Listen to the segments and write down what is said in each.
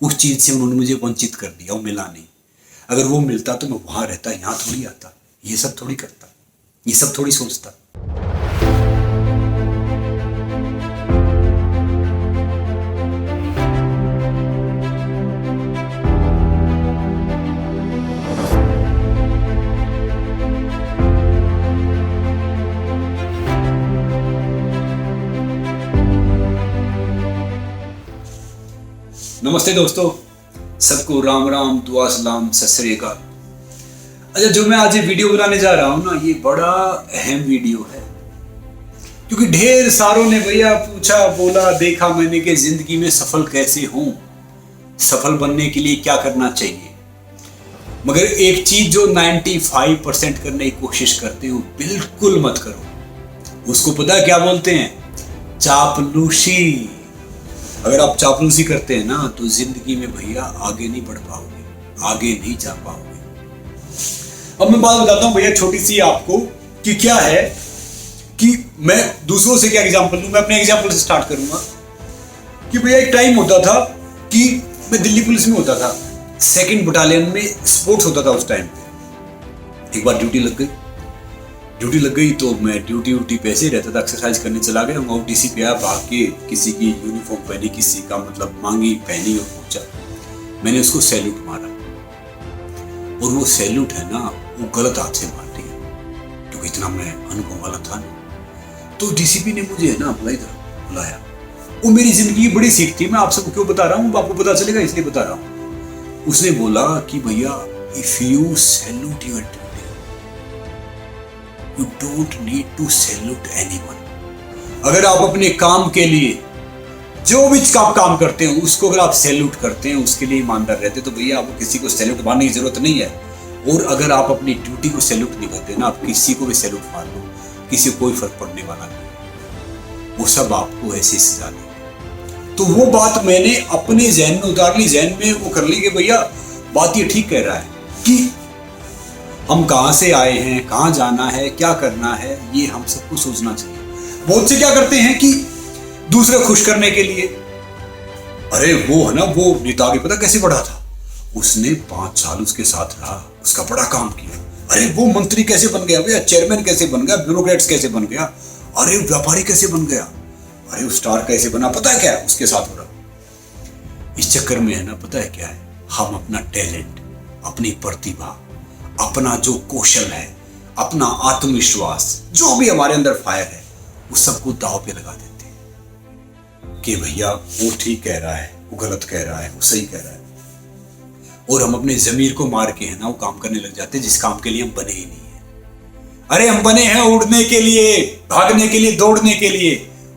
उस चीज से उन्होंने मुझे वंचित कर दिया, वो मिला नहीं। अगर वो मिलता तो मैं वहां रहता, यहाँ थोड़ी आता, ये सब थोड़ी करता, ये सब थोड़ी सोचता। नमस्ते दोस्तों, सबको राम राम, दुआ सलाम, सत श्री अकाल। अच्छा, जो मैं आज ये वीडियो बनाने जा रहा हूं ना, ये बड़ा अहम वीडियो है, क्योंकि ढेर सारों ने भैया पूछा, बोला, देखा मैंने कि जिंदगी में सफल कैसे हूं, सफल बनने के लिए क्या करना चाहिए। मगर एक चीज जो 95% करने की कोशिश करते हो, बिल्कुल मत करो। उसको पता क्या बोलते हैं? चापलूसी। अगर आप चापलूसी करते हैं ना, तो जिंदगी में भैया आगे नहीं बढ़ पाओगे, आगे नहीं जा पाओगे। अब मैं बात बताता हूं भैया छोटी सी आपको, कि क्या है कि मैं दूसरों से क्या एग्जांपल लूं। मैं अपने एग्जांपल से स्टार्ट करूंगा कि भैया एक टाइम होता था कि मैं दिल्ली पुलिस में होता था, 2nd बटालियन में स्पोर्ट्स होता था उस टाइम पे। एक बार ड्यूटी लग गई तो मैं ड्यूटी पे ऐसे ही रहता था, एक्सरसाइज करने चला गया, और डीसी पे आया, भाग के किसी की यूनिफॉर्म पहनी, किसी का मतलब मांगी पहनी और पहुंचा। मैंने उसको सैल्यूट मारा, और वो सैल्यूट है ना, वो गलत हाथ से मार दिया, क्योंकि इतना मैं अनुभव वाला था नहीं। तो डीसीपी ने मुझे है ना बुलाया। वो मेरी जिंदगी की बड़ी सीख थी। मैं आप सबको क्यों बता रहा हूँ, आपको पता चलेगा इसलिए बता रहा हूँ। उसने बोला कि भैया, if you salute your duty, You don't need to salute anyone। अगर आप अपने काम के लिए जो भी आप काम करते हैं उसको अगर आप सैल्यूट करते हैं, उसके लिए ईमानदार रहते, तो भैया आपको किसी को सैल्यूट मारने की जरूरत नहीं है। और अगर आप अपनी ड्यूटी को सैल्यूट नहीं करते ना, आप किसी को भी सैल्यूट मार लो, किसी को कोई फर्क पड़ने वाला नहीं, वो सब आपको ऐसे सजा देंगे। तो वो बात मैंने अपने जहन में उतार ली, जहन में वो कर ली कि भैया बात ये ठीक कह रहा है कि हम कहां से आए हैं, कहां जाना है, क्या करना है, ये हम सबको सोचना चाहिए। बहुत से क्या करते हैं कि दूसरे खुश करने के लिए, अरे वो है ना, वो नेता आगे पता कैसे बढ़ा था, उसने 5 साल उसके साथ रहा, उसका बड़ा काम किया। अरे वो मंत्री कैसे बन गया भैया, चेयरमैन कैसे बन गया, ब्यूरोक्रेट्स कैसे बन गया, अरे व्यापारी कैसे बन गया, अरे स्टार कैसे बना, पता है क्या उसके साथ हो रहा। इस चक्कर में है ना, पता है क्या है, हम अपना टैलेंट, अपनी प्रतिभा, अपना जो कौशल है, अपना आत्मविश्वास, जो भी हमारे अंदर फायर है, उस सबको दांव पे लगा देते हैं कि भैया वो ठीक कह रहा है, वो गलत कह रहा है, वो सही कह रहा है। और हम अपने जमीर को मार के है ना, वो काम करने लग जाते हैं जिस काम के लिए हम बने ही नहीं है। अरे हम बने हैं उड़ने के लिए, भागने के लिए, दौड़ने के लिए,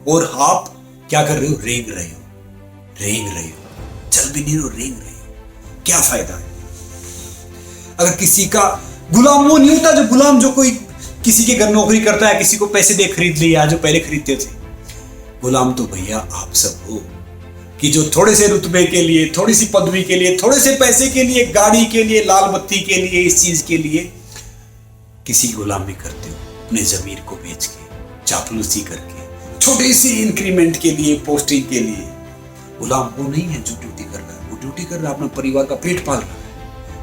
और आप क्या कर रहे हो? रेंग रहे हो, चल भी नहीं रहे हो, रेंग रहे हो। क्या फायदा है? अगर किसी का गुलाम वो नहीं होता, जो गुलाम जो कोई किसी के घर नौकरी करता है, किसी को पैसे दे खरीद लिया, जो पहले खरीदते थे। गुलाम तो भैया आप सब हो, कि जो थोड़े से रुतबे के लिए, थोड़ी सी पदवी के लिए, थोड़े से पैसे के लिए, गाड़ी के लिए, लाल बत्ती के लिए, इस चीज के लिए किसी गुलामी करते हो, अपने जमीर को बेच के, चापलूसी करके, छोटी सी इंक्रीमेंट के लिए, पोस्टिंग के लिए। गुलाम वो नहीं है जो ड्यूटी कर रहा है, वो ड्यूटी कर रहा है, अपना परिवार का पेट पाल रहा है।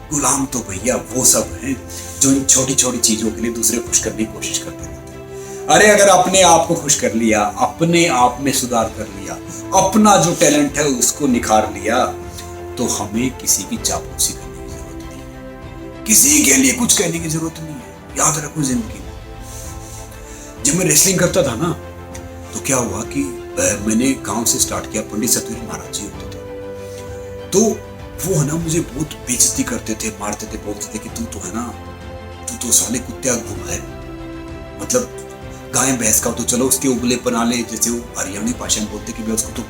गुलाम तो भैया वो सब हैं जो इन छोटी छोटी चीजों के लिए दूसरे खुश करने की कोशिश करते रहते हैं। अरे अगर अपने आप को खुश कर लिया, अपने आप में सुधार कर लिया, अपना जो टैलेंट है उसको निखार लिया, तो हमें किसी की चापलूसी करने की जरूरत नहीं है, किसी के लिए कुछ कहने की जरूरत नहीं है। याद रखो, जिंदगी में जब मैं रेसलिंग करता था ना, तो क्या हुआ कि मैंने गांव से स्टार्ट किया, पंडित सतवीर महाराज जी होते थे, तो वो है ना मुझे बहुत बेइज्जती करते थे, मारते थे, बोलते थे कि तू तो है ना, तू तो साले कुत्ते घूम है, मतलब गाय भैंस का तो चलो उसके उबले बना ले, जैसे वो हरियाणवी भाषा में बोलते कि उसको तो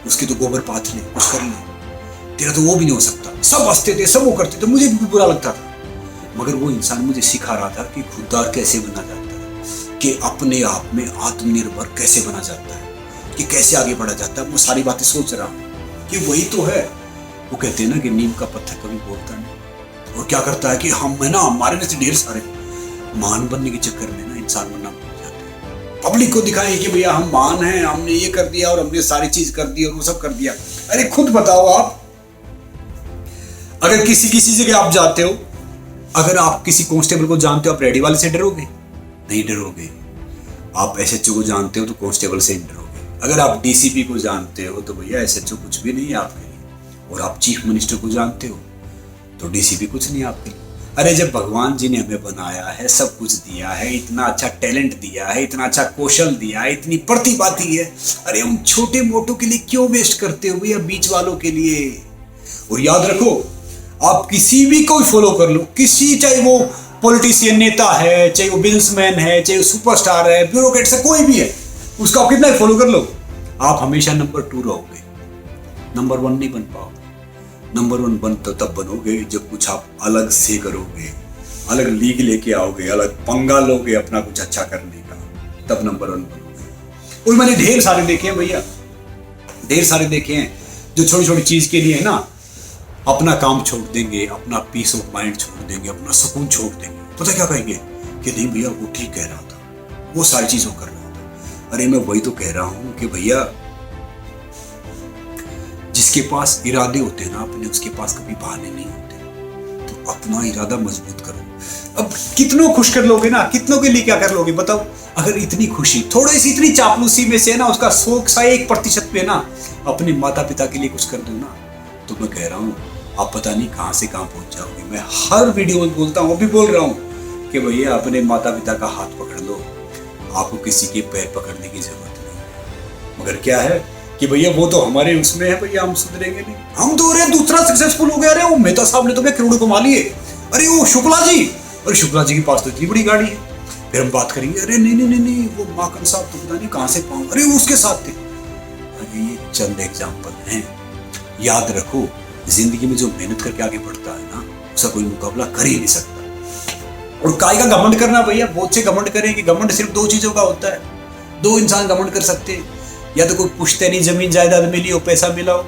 उसकी तो गोबर पाथ ले, कुछ कर ले, तेरा तो वो भी नहीं हो सकता। सब हंसते थे, सब वो करते थे, मुझे भी बुरा लगता था। मगर वो इंसान मुझे सिखा रहा था कि खुददार कैसे बना जाता है, कि अपने आप में आत्मनिर्भर कैसे बना जाता है, कि कैसे आगे बढ़ा जाता है। वो सारी बातें सोच रहा हूँ कि वही तो है। वो कहते हैं ना कि नीम का पत्थर कभी बोलता नहीं, और क्या करता है कि हम है ना, हमारे में से ढेर सारे महान बनने के चक्कर में ना इंसान बनना भूल जाते हैं। पब्लिक को दिखाएं कि भैया हम महान हैं, हमने ये कर दिया और हमने सारी चीज कर दी और वो सब कर दिया। अरे खुद बताओ आप, अगर किसी किसी जगह आप जाते हो, अगर आप किसी कांस्टेबल को जानते हो, आप रेडी वाले से डरोगे? नहीं डरोगे। आप एसएचओ को जानते हो तो कांस्टेबल से नहीं डरोगे। अगर आप डीसीपी को जानते हो तो भैया एसएचओ कुछ भी नहीं है आपके लिए। और आप चीफ मिनिस्टर को जानते हो तो डीसीपी कुछ नहीं आपके लिए। अरे जब भगवान जी ने हमें बनाया है, सब कुछ दिया है, इतना अच्छा टैलेंट दिया है, इतना अच्छा कौशल दिया है, इतनी प्रतिभा दी है, अरे हम छोटे मोटों के लिए क्यों वेस्ट करते हो भैया, बीच वालों के लिए। और याद रखो, आप किसी भी को फॉलो कर लो, किसी, चाहे वो पॉलिटिशियन नेता है, चाहे वो बिजनेसमैन है, चाहे वो सुपरस्टार है, ब्यूरोक्रेट से कोई भी है, उसका आप कितना फॉलो कर लो, आप हमेशा नंबर 2 रहोगे, नंबर 1 नहीं बन पाओगे। नंबर 1 बन तो तब बनोगे जब कुछ आप अलग से करोगे, अलग लीग लेके आओगे, अलग पंगा लोगे अपना कुछ अच्छा करने का, तब नंबर 1 बनोगे। और मैंने ढेर सारे देखे हैं भैया, ढेर सारे देखे हैं जो छोटी छोटी चीज के लिए है ना अपना काम छोड़ देंगे, अपना पीस ऑफ माइंड छोड़ देंगे, अपना सुकून छोड़ देंगे। पता क्या कहेंगे कि नहीं भैया वो ठीक कह रहा था, वो सारी चीज वो कर रहा था। अरे मैं वही तो कह रहा हूं कि भैया जिसके पास इरादे होते हैं ना अपने, उसके पास कभी बहाने नहीं होते। तो अपना इरादा मजबूत करो। अब कितनों खुश कर लोगे ना, कितनों के लिए क्या कर लोगे बताओ। अगर इतनी खुशी थोड़ी सी इतनी चापलूसी में से ना उसका शौक सा 1% पे ना अपने माता पिता के लिए कुछ कर दो ना, तो मैं कह रहा हूँ आप पता नहीं कहां से कहां पहुंच जाओगे। मैं हर वीडियो में बोलता हूं, अभी बोल रहा हूं कि भैया अपने माता पिता का हाथ पकड़ लो, आपको किसी के पैर पकड़ने की जरूरत नहीं। मगर क्या है कि भैया वो तो हमारे उसमें है भैया, हम सुधरेंगे नहीं। हम तो अरे दूसरा सक्सेसफुल हो गया, अरे वो मेहता साहब ने तो मैं करोड़ों कमा लिए, अरे वो शुक्ला जी, अरे शुक्ला जी के पास तो इतनी बड़ी गाड़ी है। फिर हम बात करेंगे अरे नहीं नहीं नहीं नहीं वो माकन साहब तो पता नहीं कहां से पाऊं, अरे वो उसके साथ थे। अरे ये चंद एग्जाम्पल हैं। याद रखो जिंदगी में जो मेहनत करके आगे बढ़ता है ना, उसका कोई मुकाबला कर ही नहीं सकता। और काय का घमंड करना भैया, बहुत से घमंड करें कि घमंड सिर्फ 2 चीजों का होता है। 2 इंसान घमंड कर सकते हैं, या तो कोई पुश्तैनी जमीन जायदाद मिली हो, पैसा मिला हो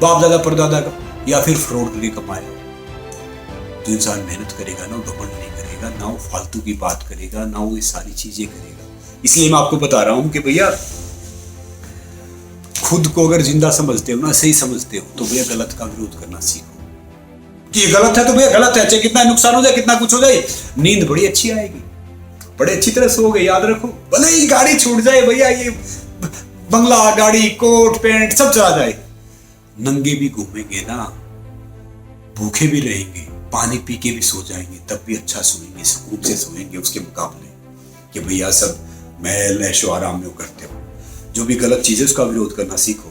बाप दादा परदादा का, या फिर फ्रॉड करके कमाया हो। जो इंसान मेहनत करेगा ना, घमंड नहीं करेगा, ना वो फालतू की बात करेगा, ना वो ये सारी चीजें करेगा। इसलिए मैं आपको बता रहा हूं कि भैया खुद को अगर जिंदा समझते हो ना, सही समझते हो, तो भैया गलत का विरोध करना सीखो कि ये गलत है तो भैया गलत है, चाहे कितना नुकसान हो जाए, कितना कुछ हो जाए, नींद बड़ी अच्छी आएगी, बड़े अच्छी तरह सोओगे। याद रखो भले ही गाड़ी छूट जाए भैया, ये बंगला गाड़ी कोट पैंट सब चला जाए, नंगे भी घूमेंगे ना, भूखे भी रहेंगे, पानी पी के भी सो जाएंगे, तब भी अच्छा सोएंगे, सुकून से सोएंगे। उसके मुकाबले कि भैया सब महल ऐशो आराम में करते हो। जो भी गलत चीज है उसका विरोध करना सीखो।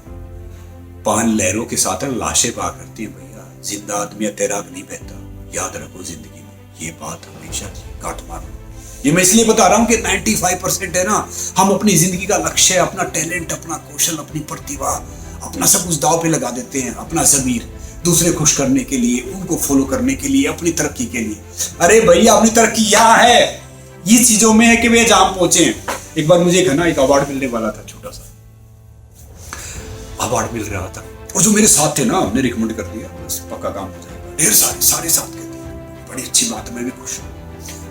पान लहरों के साथ लाशें बहा करती है भैया, जिंदा आदमी तैराक नहीं बहता। याद रखो जिंदगी में ये बात हमेशा काट मारो। ये मैं इसलिए बता रहा हूं कि 95% है ना, हम अपनी जिंदगी का लक्ष्य, अपना टैलेंट, अपना कौशल, अपनी प्रतिभा, अपना सब कुछ दाव पे लगा देते हैं, अपना ज़मीर दूसरे खुश करने के लिए, उनको फॉलो करने के लिए, अपनी तरक्की के लिए। अरे भैया अपनी तरक्की यहाँ है, ये चीजों में है कि वे जहां पहुंचे हैं। एक बार मुझे एक अवार्ड मिलने वाला था, छोटा सा अवार्ड मिल रहा था, और जो मेरे साथ थे ना उन्होंने रिकमेंड कर दिया, बस पक्का काम हो जाएगा। ढेर सारे साथ कहते हैं बड़ी अच्छी बात है, मैं भी खुश हूँ,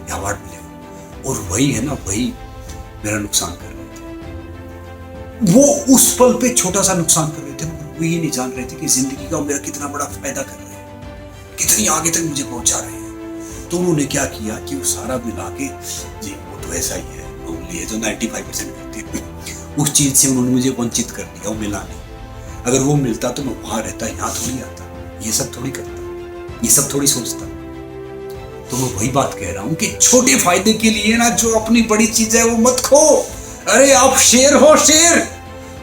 ये अवार्ड मिलेगा। और वही है ना, वही मेरा नुकसान कर रहे थे। वो उस पल पे छोटा सा नुकसान कर रहे थे, वो ये नहीं जान रहे थे कि जिंदगी का मेरा कितना बड़ा फायदा कर रहे हैं, कितनी आगे तक मुझे पहुंचा रहे हैं। तो उन्होंने क्या किया कि वो सारा मिला के, जी वो तो ऐसा ही है, ओनली है जो 95% करती है, उस चीज से उन्होंने मुझे वंचित कर दिया, वो मिला नहीं। अगर वो मिलता तो मैं वहां रहता, यहाँ थोड़ी आता, ये सब थोड़ी करता, ये सब थोड़ी सोचता। तो मैं वही बात कह रहा हूं कि छोटे फायदे के लिए ना जो अपनी बड़ी चीज है वो मत खो। अरे आप शेर हो,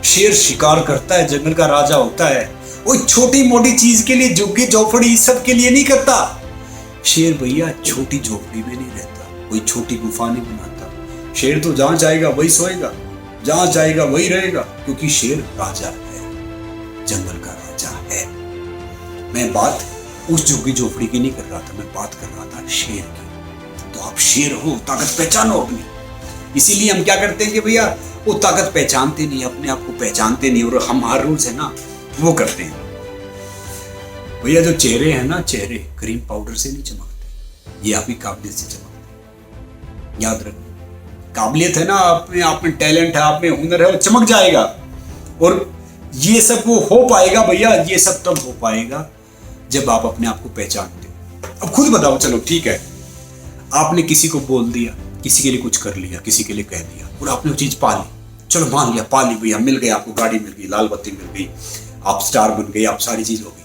शेर शिकार करता है, जंगल का राजा होता है, वो छोटी मोटी चीज के लिए, झुग्गी झोपड़ी सब के लिए नहीं करता। शेर भैया छोटी झोपड़ी में नहीं रहता, कोई छोटी गुफा नहीं बनाता। शेर तो जहां जाएगा वही सोएगा, जहां जाएगा वही रहेगा, क्योंकि शेर राजा है, जंगल का राजा है। मैं बात उस झुग्गी झोपड़ी की नहीं कर रहा था, मैं बात कर रहा था शेर की। तो आप शेर हो, ताकत पहचानो अपनी। इसीलिए हम क्या करते हैं कि भैया वो ताकत पहचानते नहीं, अपने आप को पहचानते नहीं, और हम हर रोज है ना वो करते हैं। भैया जो चेहरे हैं ना, चेहरे क्रीम पाउडर से नहीं चमकते, ये आपकी काबिलियत से चमकते। याद रखो, काबिलियत है ना, अपने आप में टैलेंट है, आप में हुनर है, वो चमक जाएगा। और ये सब वो हो पाएगा भैया, ये सब तब हो पाएगा जब आप अपने आप को पहचानते हो। अब खुद बताओ, चलो ठीक है, आपने किसी को बोल दिया, किसी के लिए कुछ कर लिया, किसी के लिए कह दिया और आपने वो चीज पा ली, चलो मान लिया, पा ली भैया, मिल गई आपको, गाड़ी मिल गई, लाल बत्ती मिल गई, आप स्टार बन गए, आप सारी चीज हो गई।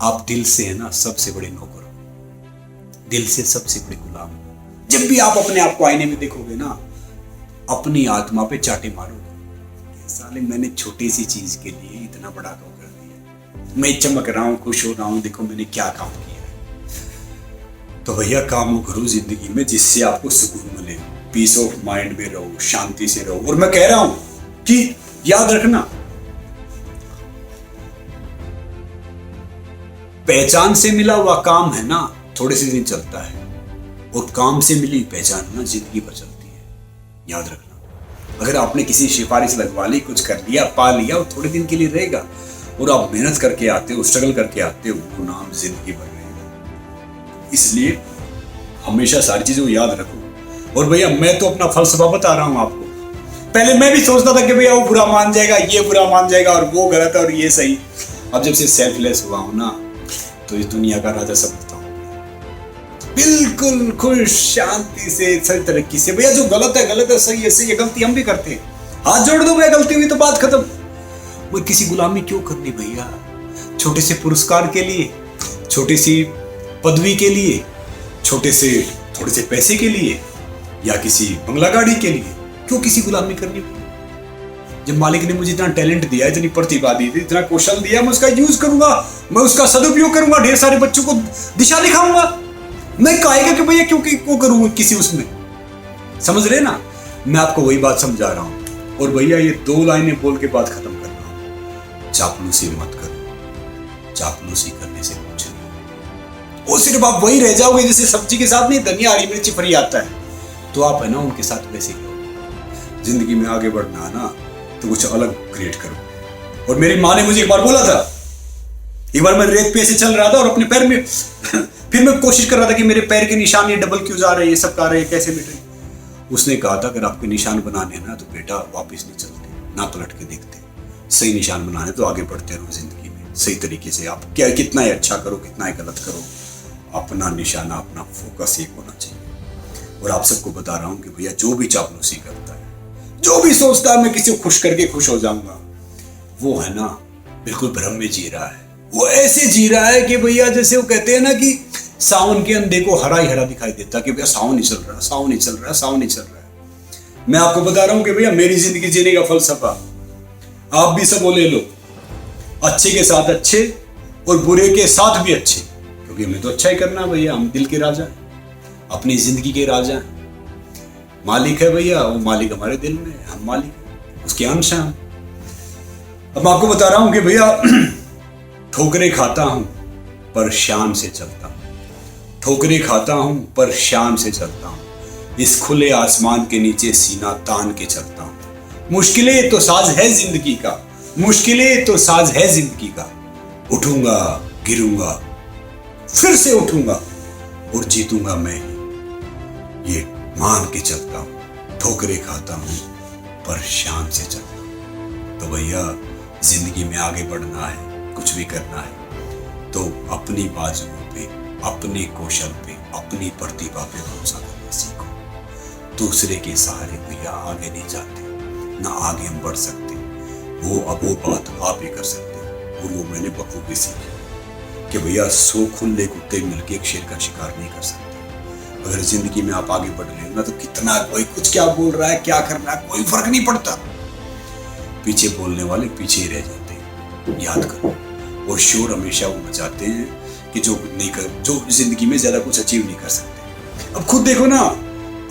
आप दिल से है ना सबसे बड़े नौकर हो, दिल से सबसे बड़े गुलाम हो। जब भी आप अपने आप को आईने में देखोगे ना, अपनी आत्मा पे चाटे मारोगे, साले मैंने छोटी सी चीज के लिए इतना बड़ा काम कर दिया, मैं चमक रहा हूं, खुश हो रहा हूं, देखो मैंने क्या काम किया है। तो भैया काम करो जिंदगी में जिससे आपको सुकून मिले, पीस ऑफ माइंड में रहो, शांति से रहो। और मैं कह रहा हूं कि याद रखना, पहचान से मिला हुआ काम है ना थोड़े से दिन चलता है, और काम से मिली पहचान ना जिंदगी भर चलती है। याद रखना, अगर आपने किसी सिफारिश लगवा ली, कुछ कर लिया, पा लिया, वो थोड़े दिन के लिए रहेगा, और आप मेहनत करके आते हो, स्ट्रगल करके आते हो, वो नाम जिंदगी भर रहेगा। इसलिए हमेशा सारी चीजों को याद रखो। और भैया मैं तो अपना फलसफा बता रहा हूं आपको, पहले मैं भी सोचता था कि भैया वो बुरा मान जाएगा, ये बुरा मान जाएगा, और वो गलत है और ये सही। अब जब से सेल्फलेस हुआ हूं ना, तो इस दुनिया का राजा समझता हूं, बिल्कुल खुश, शांति से, सही तरीके से। भैया जो गलत है गलत है, सही है सही है, गलती हम भी करते हैं, हाथ जोड़ दो भैया, गलती हुई तो बात खत्म। वो किसी गुलामी क्यों करनी भैया, छोटे से पुरस्कार के लिए, छोटी सी पदवी के लिए, छोटे से थोड़े से पैसे के लिए, या किसी बंगला गाड़ी के लिए, क्यों किसी गुलामी करनी भैया? जब मालिक ने मुझे इतना टैलेंट दिया, इतनी प्रतिभा दी थी, इतना कौशल दिया, मैं उसका यूज करूंगा, मैं उसका सदुपयोग करूंगा, ढेर सारे बच्चों को दिशा दिखाऊंगा। मैं कहेगा कि भैया क्योंकि क्यों करूंगा किसी उसमें, समझ रहे ना? मैं आपको वही बात समझा रहा हूं। और भैया ये 2 लाइनें बोल के बात खत्म कर रहा हूं, चापलूसी मत करो, चापलूसी करने से कुछ नहीं, वो सिर्फ आप वही रह जाओगे जैसे सब्जी के साथ नहीं धनिया हरी मिर्ची फ्री आता है, तो आप है ना उनके साथ वैसे ही रहो। जिंदगी में आगे बढ़ना है ना, तो कुछ अलग क्रिएट करो। और मेरी माँ ने मुझे एक बार बोला था, एक बार मैं रेत पे से चल रहा था और अपने पैर में फिर मैं कोशिश कर रहा था कि मेरे पैर के निशान ये डबल क्यों जा रहे हैं, ये सब कर रहे हैं, कैसे मिट रहे। उसने कहा था अगर आपके निशान बनाने हैं ना तो बेटा वापस नहीं चलते, ना पलट के देखते, सही निशान बनाने तो आगे बढ़ते रहो जिंदगी में सही तरीके से। आप क्या कितना ही अच्छा करो, कितना ही गलत करो, अपना निशाना, अपना फोकस एक होना चाहिए। और आप सबको बता रहा हूं कि भैया जो भी चापलूसी करता है, जो भी सोचता है मैं किसी को खुश करके खुश हो जाऊंगा, वो है ना बिल्कुल भ्रम में जी रहा है। वो ऐसे जी रहा है कि भैया जैसे वो कहते हैं ना कि सावन के अंधे को हरा ही हरा दिखाई देता, कि भैया सावन ही चल रहा है, सावन ही चल रहा है, सावन ही चल रहा है। मैं आपको बता रहा हूं कि भैया मेरी जिंदगी जीने का फलसफा आप भी सब वो ले लो, अच्छे के साथ अच्छे और बुरे के साथ भी अच्छे, क्योंकि हमें तो अच्छा ही करना है भैया। हम दिल के राजा हैं, अपनी जिंदगी के राजा हैं। मालिक है भैया, वो मालिक हमारे दिल में, हम मालिक हैं, उसके अंश हैं। अब मैं आपको बता रहा हूं कि भैया ठोकरें खाता हूं पर शान से चलता हूं, ठोकरें खाता हूं पर शान से चलता हूं, इस खुले आसमान के नीचे सीना तान के चलता हूं। मुश्किलें तो साज है जिंदगी का, मुश्किलें तो साज है जिंदगी का, उठूंगा गिरूंगा फिर से उठूंगा और जीतूंगा मैं ही, ये मान के चलता हूं। ठोकरें खाता हूं पर शान से चलता हूं। तो भैया जिंदगी में आगे बढ़ना है, कुछ भी करना है तो अपनी बाजुओं पे, अपने कौशल पे, अपनी प्रतिभा पे भरोसा करना सीखो। दूसरे के सहारे भैया आगे नहीं जाते, ना आगे हम बढ़ सकते। वो बात आप ही कर सकते हैं। और वो मैंने बखूबी सीखी कि भैया 100 खुले कुत्ते मिलकर एक शेर का शिकार नहीं कर सकते। अगर जिंदगी में आप आगे बढ़ रहे हो ना, तो कितना कोई कुछ क्या बोल रहा है, क्या कर रहा है, कोई फर्क नहीं पड़ता। पीछे बोलने वाले पीछे ही रह जाते हैं, याद करो। और शोर हमेशा वो मचाते हैं कि जो जिंदगी में ज्यादा कुछ अचीव नहीं कर सकते। अब खुद देखो ना,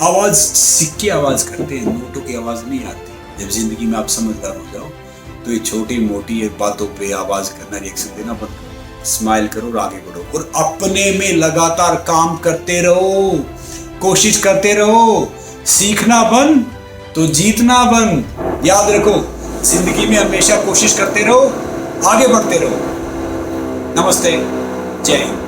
आवाज सिक्के आवाज करते हैं, नोटों की आवाज नहीं आती। जब जिंदगी में आप समझदार हो जाओ तो ये छोटी मोटी बातों पे आवाज करना, रिएक्शन देना बंद करो, स्माइल करो और आगे बढ़ो। और अपने में लगातार काम करते रहो, कोशिश करते रहो। सीखना बंद तो जीतना बंद। याद रखो, जिंदगी में हमेशा कोशिश करते रहो, आगे बढ़ते रहो। नमस्ते, जय हिंद।